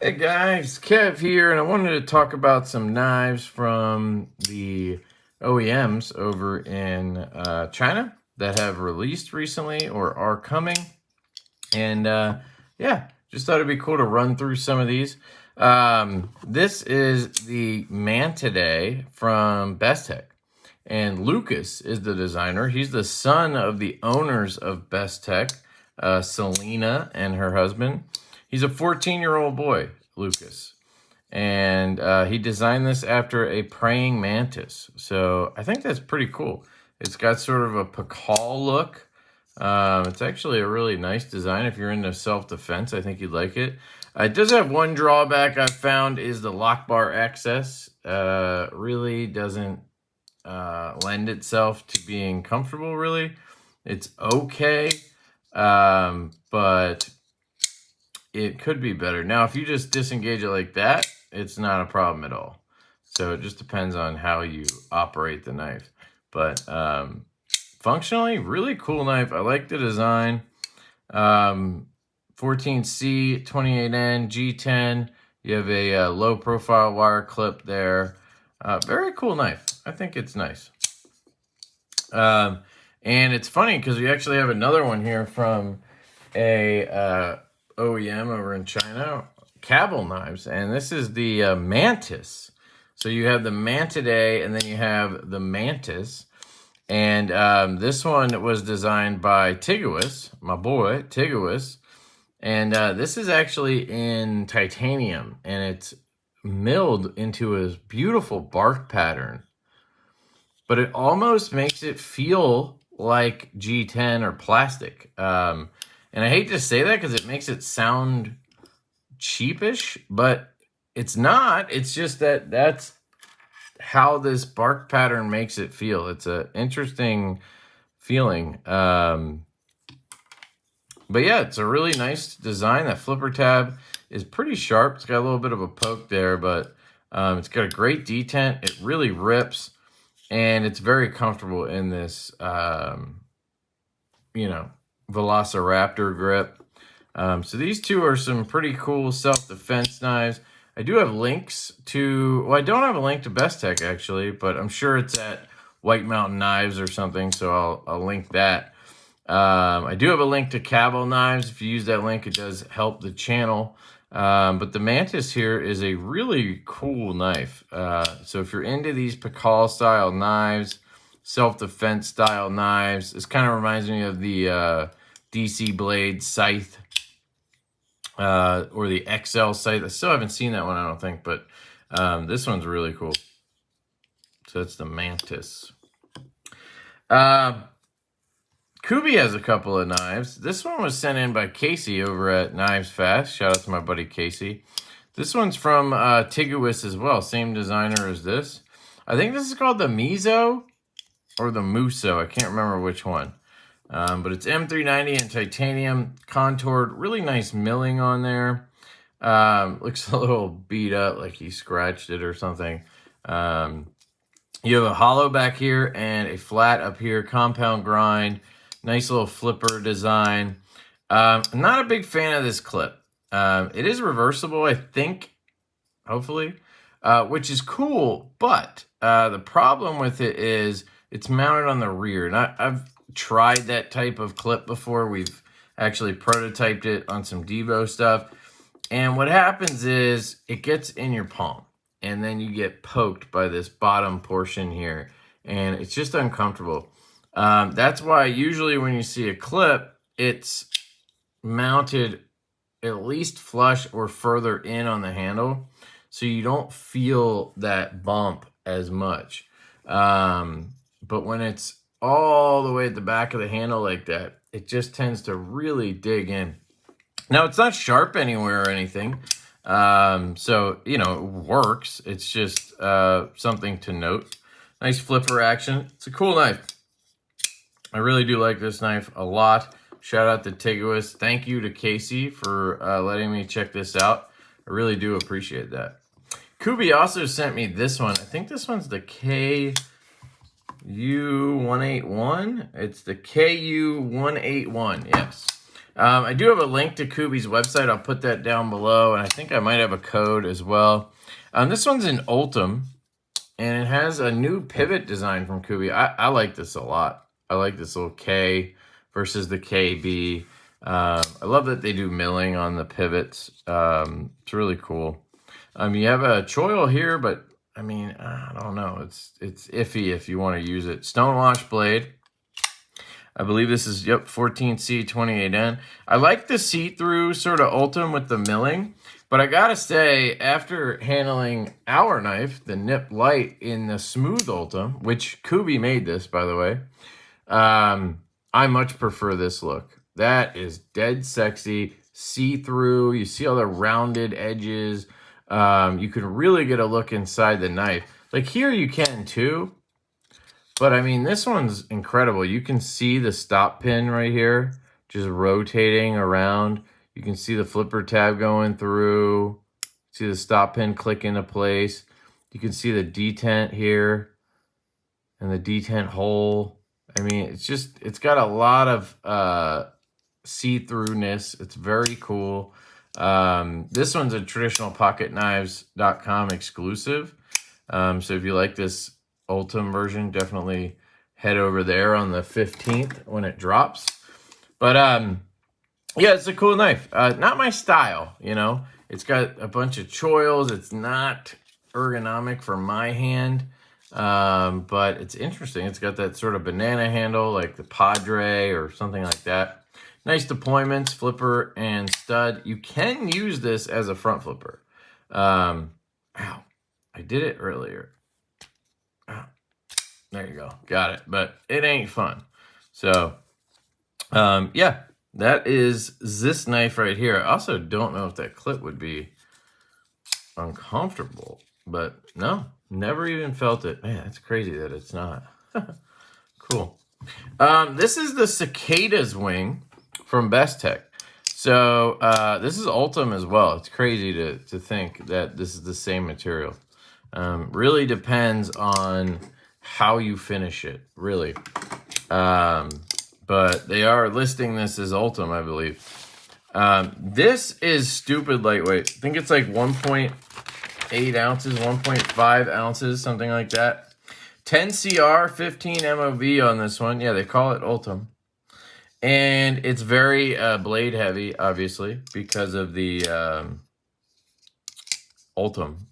Hey guys, Kev here, and I wanted to talk about some knives from the OEMs over in China that have released recently or are coming. And yeah, just thought it'd be cool to run through some of these. This is the Mantidae from Bestech, and Lucas is the designer. He's the son of the owners of Bestech, Selena and her husband. He's a 14-year-old boy, Lucas, and he designed this after a praying mantis. So I think that's pretty cool. It's got sort of a Pakal look. It's actually a really nice design. If you're into self-defense, I think you'd like it. It does have one drawback I've found is the lock bar access. Really doesn't lend itself to being comfortable, really. It's okay, but it could be better. Now, if you just disengage it like that, it's not a problem at all. So it just depends on how you operate the knife. But functionally, really cool knife. I like the design. 14C, 28N, G10. You have a low profile wire clip there. Very cool knife. I think it's nice. And it's funny because we actually have another one here from a OEM over in China, Cabell knives, and this is the Mantis. So you have the Mantidae, and then you have the Mantis, and this one was designed by Tigawis, my boy Tigawis, and this is actually in titanium, and it's milled into a beautiful bark pattern, but it almost makes it feel like G10 or plastic. And I hate to say that because it makes it sound cheapish, but it's not. It's just that that's how this bark pattern makes it feel. It's an interesting feeling. But yeah, it's a really nice design. That flipper tab is pretty sharp. It's got a little bit of a poke there, but it's got a great detent. It really rips, and it's very comfortable in this, Velociraptor grip. So these two are some pretty cool self-defense knives. I do have links to, well, I don't have a link to Bestech actually, but I'm sure it's at White Mountain Knives or something, so I'll link that. I do have a link to Cabell knives. If you use that link, it does help the channel. But the Mantis here is a really cool knife. So if you're into these Pakal style knives, self-defense style knives, this kind of reminds me of the DC Blade Scythe, or the XL Scythe. I still haven't seen that one, I don't think, but this one's really cool. So that's the Mantis. Kubi has a couple of knives. This one was sent in by Casey over at Knives Fast. Shout out to my buddy Casey. This one's from Tigawis as well, same designer as this. I think this is called the Mizo or the Muso. I can't remember which one. But it's M390 in titanium, contoured, really nice milling on there. Looks a little beat up, like he scratched it or something. You have a hollow back here and a flat up here, compound grind, nice little flipper design. I'm not a big fan of this clip. It is reversible, I think, hopefully, which is cool, but the problem with it is it's mounted on the rear. And I've tried that type of clip before. We've actually prototyped it on some Divo stuff. And what happens is it gets in your palm, and then you get poked by this bottom portion here, and it's just uncomfortable. That's why usually when you see a clip, it's mounted at least flush or further in on the handle, so you don't feel that bump as much. But when it's all the way at the back of the handle like that, it just tends to really dig in. Now, it's not sharp anywhere or anything, so, it works. It's just something to note. Nice flipper action. It's a cool knife. I really do like this knife a lot. Shout out to Tigawis. Thank you to Casey for letting me check this out. I really do appreciate that. Kubi also sent me this one. I think this one's the KU181. It's the KU181, yes. I do have a link to Kubi's website. I'll put that down below, and I think I might have a code as well. This one's in Ultim, and it has a new pivot design from Kubi. I like this a lot. I like this little K versus the KB. I love that they do milling on the pivots. It's really cool. You have a choil here, but I mean, I don't know. It's iffy if you want to use it. Stonewash blade. I believe this is, yep, 14C28N. I like the see-through sort of Ultim with the milling, but I gotta say, after handling our knife, the Nip Light in the smooth Ultim, which Kubi made this, by the way, I much prefer this look. That is dead sexy, see-through. You see all the rounded edges. You can really get a look inside the knife. Like here you can too, but I mean, this one's incredible. You can see the stop pin right here, just rotating around. You can see the flipper tab going through. See the stop pin click into place. You can see the detent here and the detent hole. I mean, it's got a lot of see-throughness. It's very cool. This one's a traditional PocketKnives.com exclusive. So if you like this Ultim version, definitely head over there on the 15th when it drops. But yeah, it's a cool knife. Not my style, you know. It's got a bunch of choils. It's not ergonomic for my hand. But it's interesting. It's got that sort of banana handle like the Padre or something like that. Nice deployments, flipper and stud. You can use this as a front flipper. Ow, I did it earlier. Ow. There you go, got it. But it ain't fun. So, yeah, that is this knife right here. I also don't know if that clip would be uncomfortable, but no, never even felt it. Man, it's crazy that it's not. Cool. This is the Cicadas wing from Best Tech. So this is Ultim as well. It's crazy to think that this is the same material. Really depends on how you finish it, really. But they are listing this as Ultim, I believe. This is stupid lightweight. I think it's like 1.8 ounces, 1.5 ounces, something like that. 10 CR, 15 MOV on this one. Yeah, they call it Ultim. And it's very blade heavy, obviously, because of the Ultim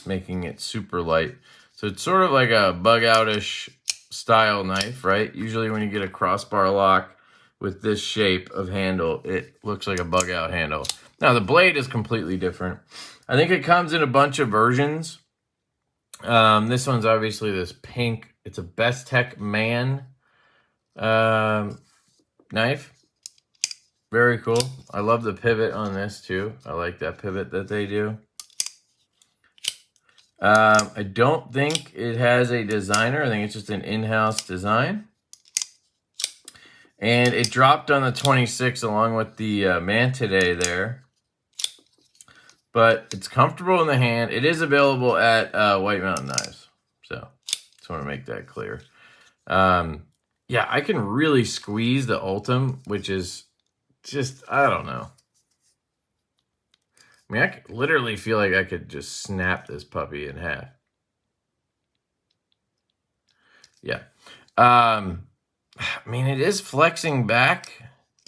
making it super light. So it's sort of like a bug outish style knife, right? Usually when you get a crossbar lock with this shape of handle, it looks like a bug out handle. Now the blade is completely different. I think it comes in a bunch of versions. This one's obviously this pink. It's a Best Tech Man knife. Very cool. I love the pivot on this too. I like that pivot that they do. I don't think it has a designer. I think it's just an in-house design. And it dropped on the 26th along with the Mantidae there. But it's comfortable in the hand. It is available at White Mountain Knives. So, just want to make that clear. Yeah, I can really squeeze the Ultim, which is just, I don't know. I mean, I literally feel like I could just snap this puppy in half. Yeah. I mean, it is flexing back.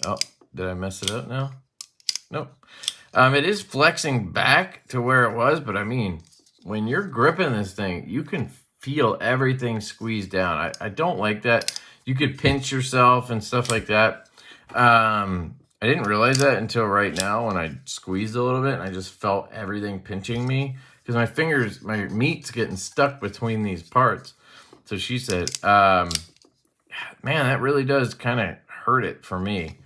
Oh, did I mess it up now? Nope. It is flexing back to where it was, but I mean, when you're gripping this thing, you can feel everything squeezed down. I don't like that. You could pinch yourself and stuff like that. I didn't realize that until right now when I squeezed a little bit and I just felt everything pinching me because my fingers, my meat's getting stuck between these parts. So she said, man, that really does kind of hurt it for me.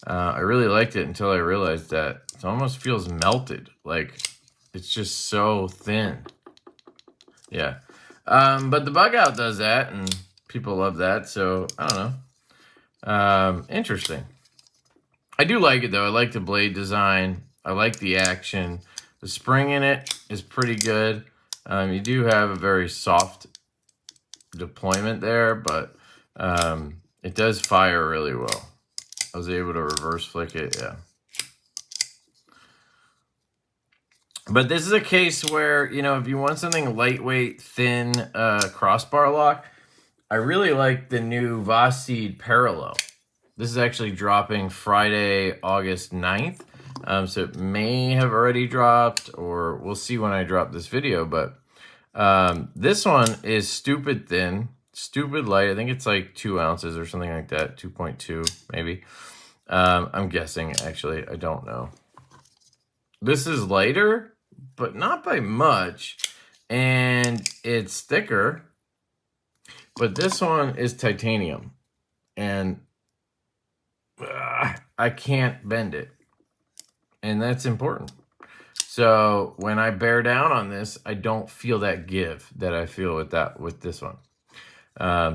I really liked it until I realized that it almost feels melted. Like it's just so thin. Yeah. But the bug out does that and people love that. So I don't know. Interesting. I do like it though. I like the blade design. I like the action. The spring in it is pretty good. You do have a very soft deployment there, but it does fire really well. I was able to reverse flick it, yeah. But this is a case where, you know, if you want something lightweight, thin crossbar lock, I really like the new Voss Seed Parallel. This is actually dropping Friday, August 9th. So it may have already dropped, or we'll see when I drop this video. But this one is stupid thin, stupid light. I think it's like 2 ounces or something like that, 2.2 maybe. I'm guessing, actually. I don't know. This is lighter, but not by much. And it's thicker. But this one is titanium. And I can't bend it. And that's important. So when I bear down on this, I don't feel that give that I feel with this one.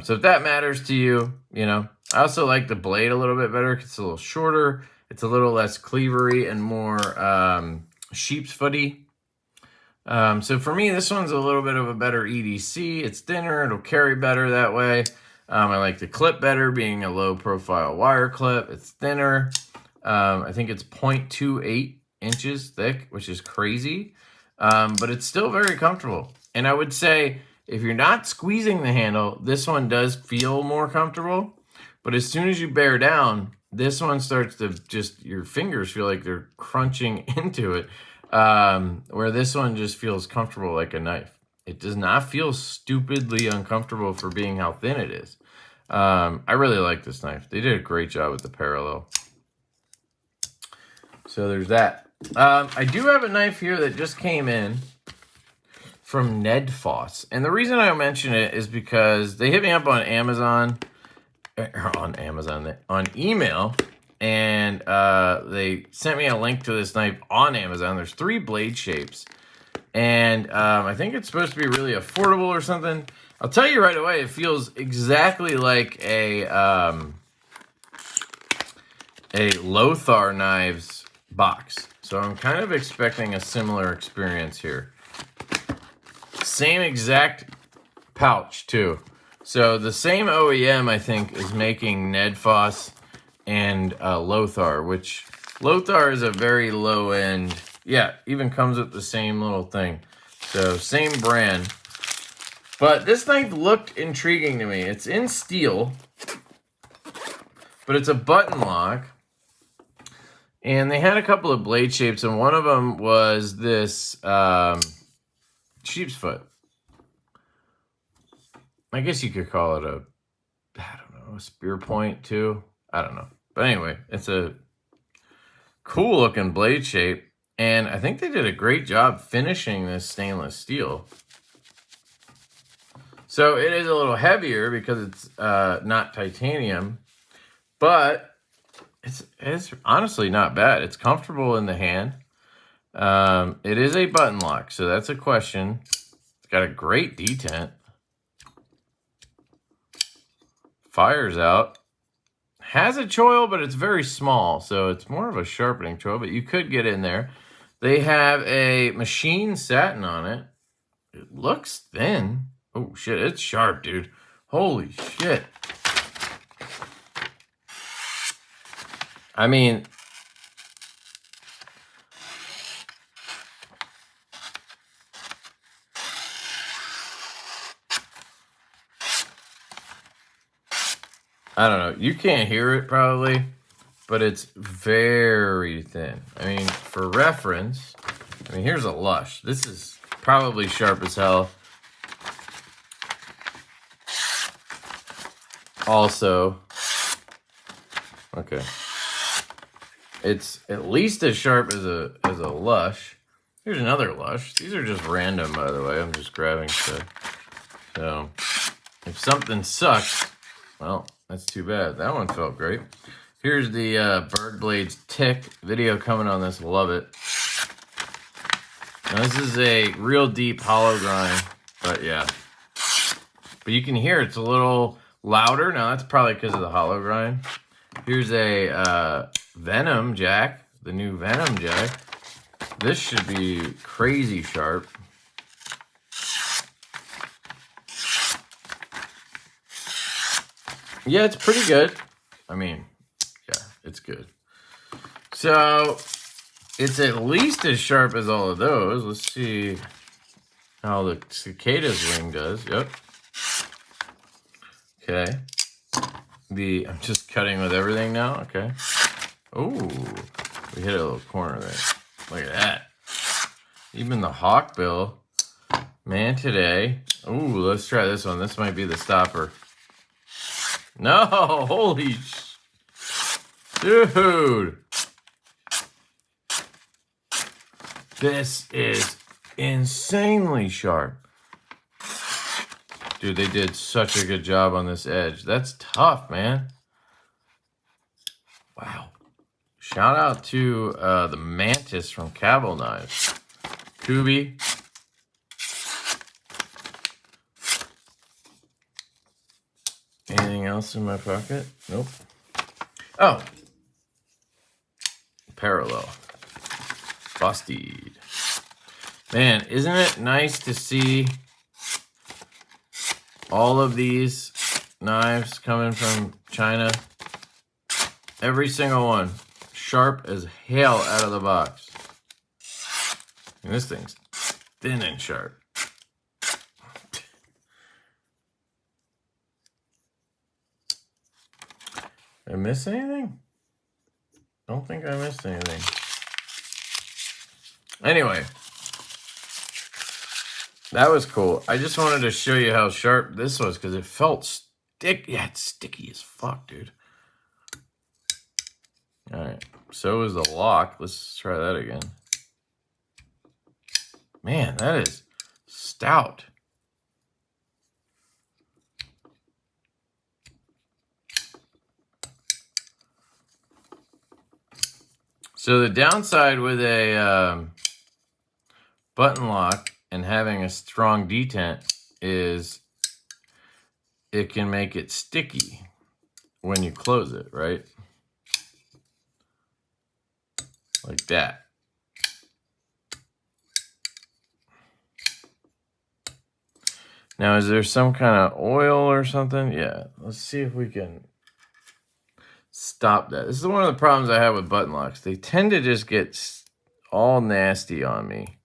So if that matters to you, you know, I also like the blade a little bit better because it's a little shorter. It's a little less cleavery and more sheep's footy. So for me, this one's a little bit of a better EDC. It's thinner. It'll carry better that way. I like the clip better, being a low profile wire clip. It's thinner. I think it's 0.28 inches thick, which is crazy. But it's still very comfortable. And I would say if you're not squeezing the handle, this one does feel more comfortable. But as soon as you bear down, this one starts to just, your fingers feel like they're crunching into it. Where this one just feels comfortable like a knife. It does not feel stupidly uncomfortable for being how thin it is. I really like this knife. They did a great job with the parallel. So there's that. I do have a knife here that just came in from Ned Foss. And the reason I mention it is because they hit me up on Amazon, on email. And they sent me a link to this knife on Amazon. There's 3 blade shapes. And I think it's supposed to be really affordable or something. I'll tell you right away, it feels exactly like a Lothar Knives box. So I'm kind of expecting a similar experience here. Same exact pouch, too. So the same OEM, I think, is making Ned Foss and Lothar, which Lothar is a very low end. Yeah, even comes with the same little thing. So same brand. But this knife looked intriguing to me. It's in steel, but it's a button lock. And they had a couple of blade shapes, and one of them was this sheep's foot. I guess you could call it a spear point too. I don't know. But anyway, it's a cool looking blade shape. And I think they did a great job finishing this stainless steel. So it is a little heavier because it's not titanium. But it's honestly not bad. It's comfortable in the hand. It is a button lock, so that's a question. It's got a great detent. Fires out. Has a choil, but it's very small, so it's more of a sharpening choil, but you could get in there. They have a machine satin on it. It looks thin. Oh, shit, it's sharp, dude. Holy shit. I mean, I don't know. You can't hear it probably, but it's very thin. I mean, for reference, I mean, here's a Lush. This is probably sharp as hell. Also, okay. It's at least as sharp as a Lush. Here's another Lush. These are just random, by the way. I'm just grabbing stuff. So, if something sucks, well, that's too bad. That one felt great. Here's the Bird Blades Tick video coming on this. Love it. Now, this is a real deep hollow grind, but yeah. But you can hear it's a little louder. Now, that's probably because of the hollow grind. Here's a Venom Jack, the new Venom Jack. This should be crazy sharp. Yeah, it's pretty good. I mean, yeah, It's good. So it's at least as sharp as all of those. Let's see how the cicada's wing does. Yep. Okay. I'm just cutting with everything now. Okay. Oh, we hit a little corner there. Look at that. Even the hawkbill. Man, today. Ooh, let's try this one. This might be the stopper. No, holy dude. This is insanely sharp. Dude, they did such a good job on this edge. That's tough, man. Wow. Shout out to the Mantis from Cavil Knives. Kubi. Anything else in my pocket? Nope. Oh. Parallel. Busted. Man, isn't it nice to see all of these knives coming from China? Every single one. Sharp as hell out of the box. And this thing's thin and sharp. Did I miss anything? Don't think I missed anything. Anyway. That was cool. I just wanted to show you how sharp this was because it felt sticky. Yeah, it's sticky as fuck, dude. All right. So is the lock. Let's try that again. Man, that is stout. So the downside with a button lock and having a strong detent is it can make it sticky when you close it, right? Like that. Now, is there some kind of oil or something? Yeah, let's see if we can stop that. This is one of the problems I have with button locks. They tend to just get all nasty on me.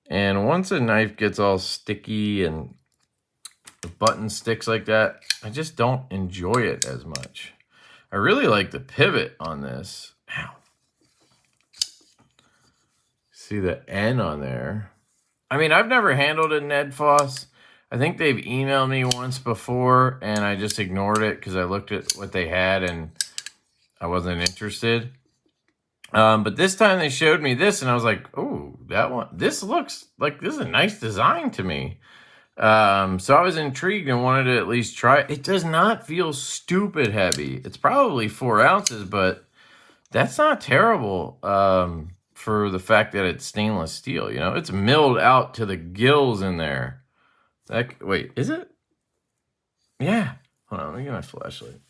And once a knife gets all sticky and the button sticks like that, I just don't enjoy it as much. I really like the pivot on this. Ow. See the N on there. I mean, I've never handled a Ned Foss. I think they've emailed me once before, and I just ignored it because I looked at what they had and I wasn't interested. But this time they showed me this, and I was like, "Oh, that one. This looks like this is a nice design to me." So I was intrigued and wanted to at least try it. It does not feel stupid heavy. It's probably 4 ounces, but that's not terrible for the fact that it's stainless steel. You know, it's milled out to the gills in there. Wait, is it? Yeah. Hold on, let me get my flashlight.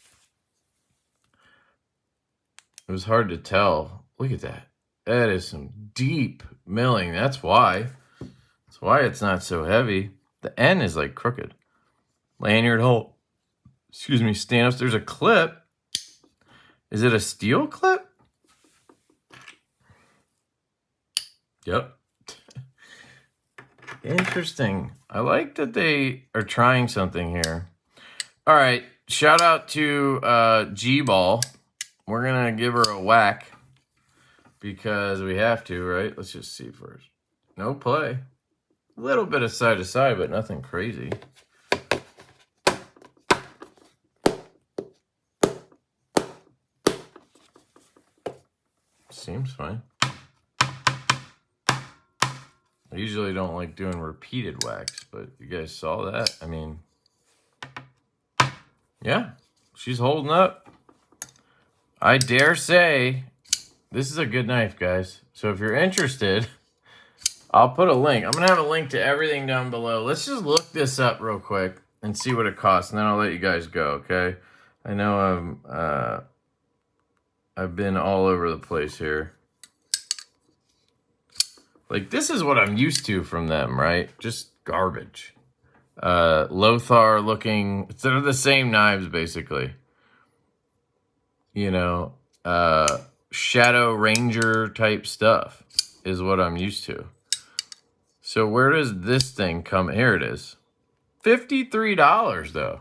It was hard to tell. Look at that. That is some deep milling. That's why. That's why it's not so heavy. The N is like crooked. Lanyard hole. Excuse me, stand-ups. There's a clip. Is it a steel clip? Yep. Interesting. I like that they are trying something here. All right. Shout out to G-Ball. We're going to give her a whack because we have to, right? Let's just see first. No play. A little bit of side to side, but nothing crazy. Seems fine. I usually don't like doing repeated whacks, but you guys saw that. I mean, yeah, she's holding up. I dare say this is a good knife, guys. So if you're interested, I'll put a link. I'm going to have a link to everything down below. Let's just look this up real quick and see what it costs, and then I'll let you guys go, okay? I know I've been all over the place here. Like, this is what I'm used to from them, right? Just garbage. Lothar looking. They're the same knives, basically. You know, Shadow Ranger type stuff is what I'm used to. So where does this thing come? Here it is. $53 though.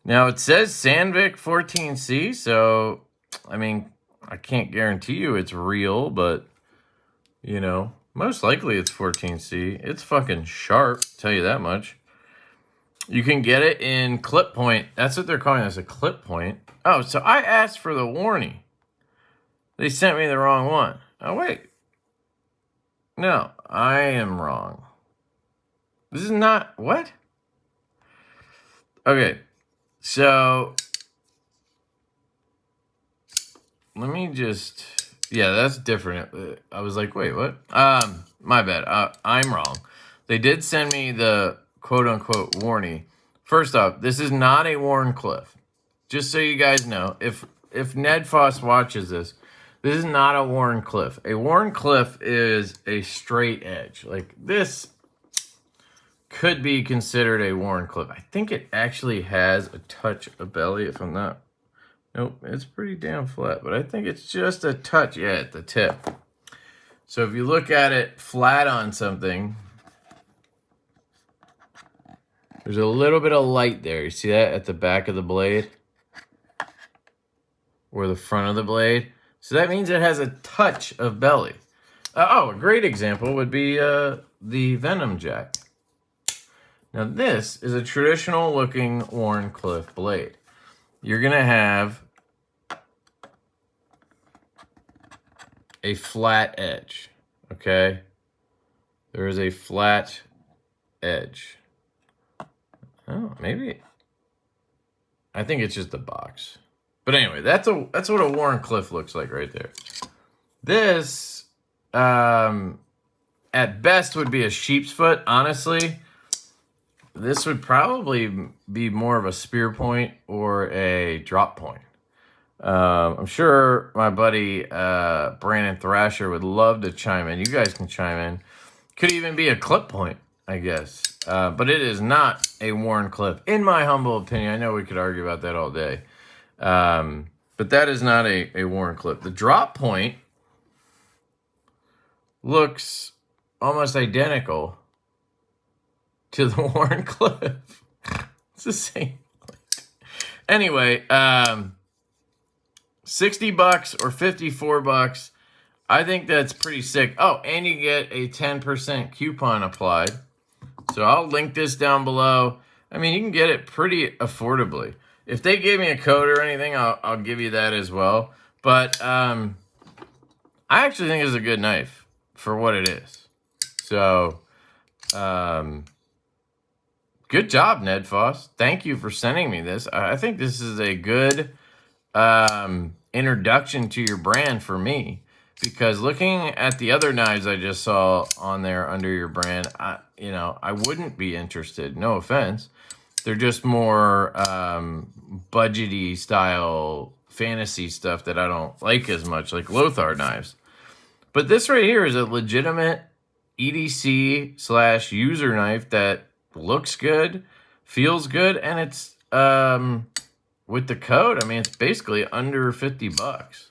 Now it says Sandvik 14C, so I mean, I can't guarantee you it's real, but you know, most likely it's 14C. It's fucking sharp, tell you that much. You can get it in clip point. That's what they're calling this, a clip point. Oh, so I asked for the warning. They sent me the wrong one. Oh, wait. No, I am wrong. This is not, what? Okay, so let me just, yeah, that's different. I was like, wait, what? My bad. I'm wrong. They did send me the quote-unquote warning. First off, this is not a worn cliff. Just so you guys know, if Ned Foss watches this, this is not a worn cliff. A worn cliff is a straight edge. Like this could be considered a worn cliff. I think it actually has a touch of belly, if I'm not. Nope, it's pretty damn flat, but I think it's just a touch, yeah, at the tip. So if you look at it flat on something, there's a little bit of light there. You see that at the back of the blade? Or the front of the blade? So that means it has a touch of belly. A great example would be the Venom Jack. Now this is a traditional looking worn cliff blade. You're going to have a flat edge, okay? There is a flat edge. Oh, maybe. I think it's just the box. But anyway, that's what a worn cliff looks like right there. This, at best, would be a sheep's foot. Honestly, this would probably be more of a spear point or a drop point. I'm sure my buddy Brandon Thrasher would love to chime in. You guys can chime in. Could even be a clip point, I guess. But it is not a worn cliff, in my humble opinion. I know we could argue about that all day. But that is not a worn clip. The drop point looks almost identical to the worn clip. It's the same. Anyway, $60 or $54. I think that's pretty sick. Oh, and you get a 10% coupon applied. So I'll link this down below. I mean, you can get it pretty affordably. If they gave me a code or anything, I'll give you that as well. But I actually think it's a good knife for what it is. So, good job, Ned Foss. Thank you for sending me this. I think this is a good introduction to your brand for me. Because looking at the other knives I just saw on there under your brand, I wouldn't be interested. No offense. They're just more budgety style fantasy stuff that I don't like as much, like Lothar knives. But this right here is a legitimate EDC/user knife that looks good, feels good, and it's with the code, I mean, it's basically under $50.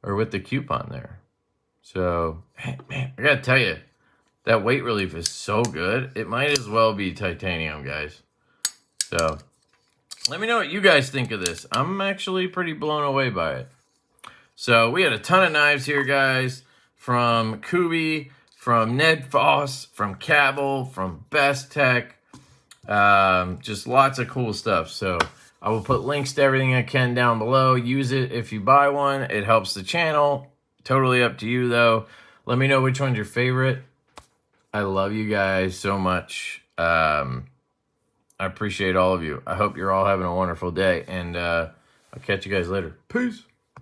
Or with the coupon there. So, man, I gotta tell you, that weight relief is so good. It might as well be titanium, guys. So, let me know what you guys think of this. I'm actually pretty blown away by it. So, we had a ton of knives here, guys. From Kubi, from Ned Foss, from Cabell, from Best Tech. Just lots of cool stuff. So, I will put links to everything I can down below. Use it if you buy one. It helps the channel. Totally up to you, though. Let me know which one's your favorite. I love you guys so much. I appreciate all of you. I hope you're all having a wonderful day. And I'll catch you guys later. Peace.